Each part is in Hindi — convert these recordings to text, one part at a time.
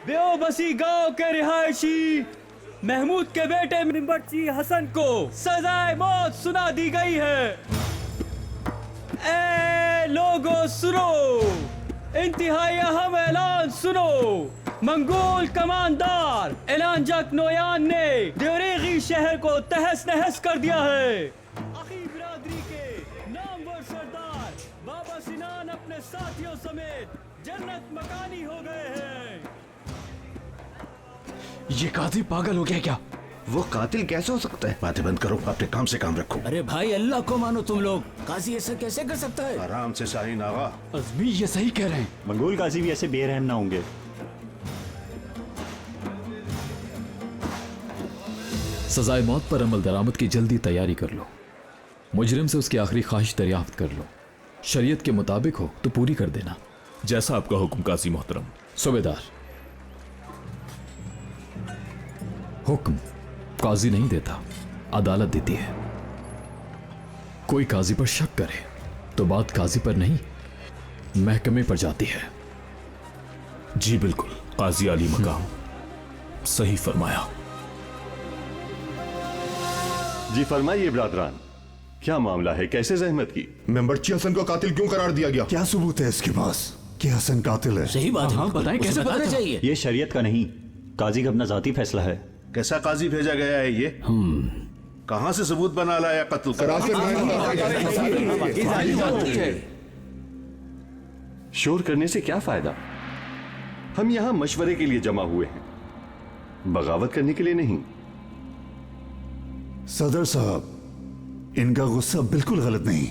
बेओबसी गांव के रिहायशी महमूद के बेटे मिंबरची हसन को सजाए मौत सुना दी गई है। ए लोगो सुनो, इंतहाई अहम ऐलान सुनो। मंगोल कमांडर एलान जक नोयान ने देवरेगी शहर को तहस नहस कर दिया है। अखी बिरादरी के नामवर सरदार बाबा सिनान अपने साथियों समेत जन्नत मकानी हो गए हैं। ये कातिल पागल हो गया क्या? वो कातिल कैसे हो सकता है? बातें बंद करो, अपने काम से काम रखो। अरे भाई अल्लाह को मानो तुम लोग, काजी ऐसा कैसे कर सकता है? आराम से शाहीन आगा। अजमी ये सही कह रहे हैं। मंगोल काजी भी ऐसे बेरहम ना होंगे। सजाए मौत पर अमल दरामद की जल्दी तैयारी कर लो। मुजरिम से उसकी आखिरी ख्वाहिश दरियाफ्त कर लो। शरीयत के मुताबिक हो तो पूरी कर देना। जैसा आपका हुक्म काजी मोहतरम। सूबेदार, हुक्म काजी नहीं देता, अदालत देती है। कोई काजी पर शक करे तो बात काजी पर नहीं महकमे पर जाती है। जी बिल्कुल, काजी आली मकाम, सही फरमाया। जी फरमाइए ब्रादरान, क्या मामला है, कैसे जहमत की? मेंबरची हसन को कातिल क्यों करार दिया गया? क्या सबूत है इसके पास कि हसन कातिल है? सही बात है। हाँ, बताएं, उसे कैसे बताना पता चाहिए। ये शरीयत का नहीं, काजी का अपना जाती फैसला है। कैसा काजी भेजा गया है ये? कहां से सबूत बना लाया कत्ल का? शोर करने से क्या फायदा? हम यहां मशवरे के लिए जमा हुए हैं, बगावत करने के लिए नहीं। सदर साहब, इनका गुस्सा बिल्कुल गलत नहीं।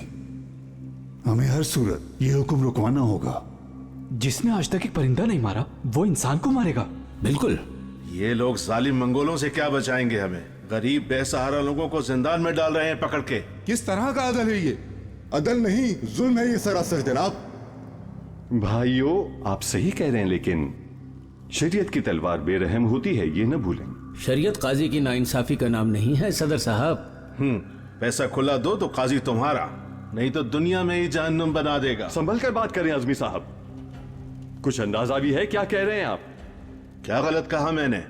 हमें हर सूरत ये हुक्म रुकवाना होगा। जिसने आज तक एक परिंदा नहीं मारा वो इंसान को मारेगा। बिल्कुल। ये लोग जालिम मंगोलों से क्या बचाएंगे हमें? गरीब बेसहारा लोगों को जिंदान में डाल रहे हैं पकड़ के। किस तरह का अदल है ये? अदल नहीं, जुल्म है ये सरासर जनाब। भाइयों, आप सही कह रहे हैं, लेकिन शरीयत की तलवार बेरहम होती है, ये न भूलें। शरीयत काजी की नाइंसाफी का नाम नहीं है सदर साहब। पैसा खुला दो तो काजी तुम्हारा, नहीं तो दुनिया में ही जहन्नुम बना देगा। संभल कर बात करें आजमी साहब, कुछ अंदाजा भी है क्या कह रहे हैं आप? क्या गलत कहा मैंने?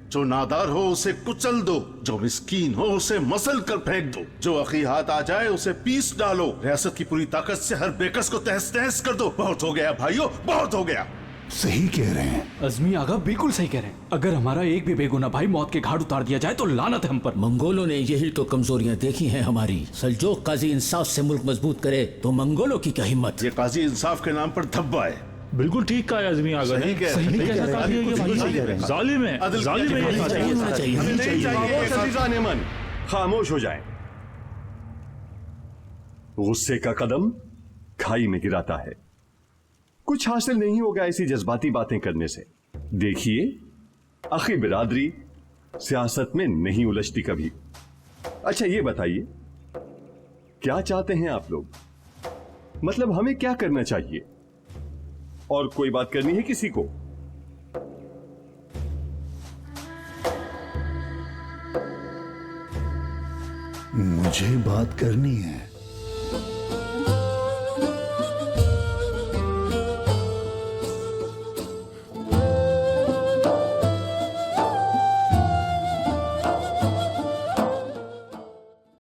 जो नादार हो उसे कुचल दो, जो मिस्कीन हो उसे मसल कर फेंक दो, जो अखी हाथ आ जाए उसे पीस डालो। रियासत की पूरी ताकत से हर बेकस को तहस तहस कर दो। बहुत हो गया भाइयों, बहुत हो गया। सही कह रहे हैं। अजमी आगा बिल्कुल सही कह रहे हैं। अगर हमारा एक भी बेगुनाह भाई मौत के घाट उतार दिया जाए तो लानत है हम पर। मंगोलों ने यही तो कमजोरियां देखी हैं हमारी। सल्जोक काजी इंसाफ से मुल्क मजबूत करे तो मंगोलों की क्या हिम्मत। ये काजी इंसाफ के नाम पर धब्बा है। बिल्कुल ठीक कहा आजमी आगा ने। जालिम है, जालिम है ये काजी। मन खामोश हो जाएं। गुस्से का कदम खाई में गिराता है। कुछ हासिल नहीं होगा ऐसी जज्बाती बातें करने से। देखिए, अखी बिरादरी सियासत में नहीं उलझती कभी। अच्छा ये बताइए, क्या चाहते हैं आप लोग? मतलब हमें क्या करना चाहिए? और कोई बात करनी है किसी को? मुझे बात करनी है।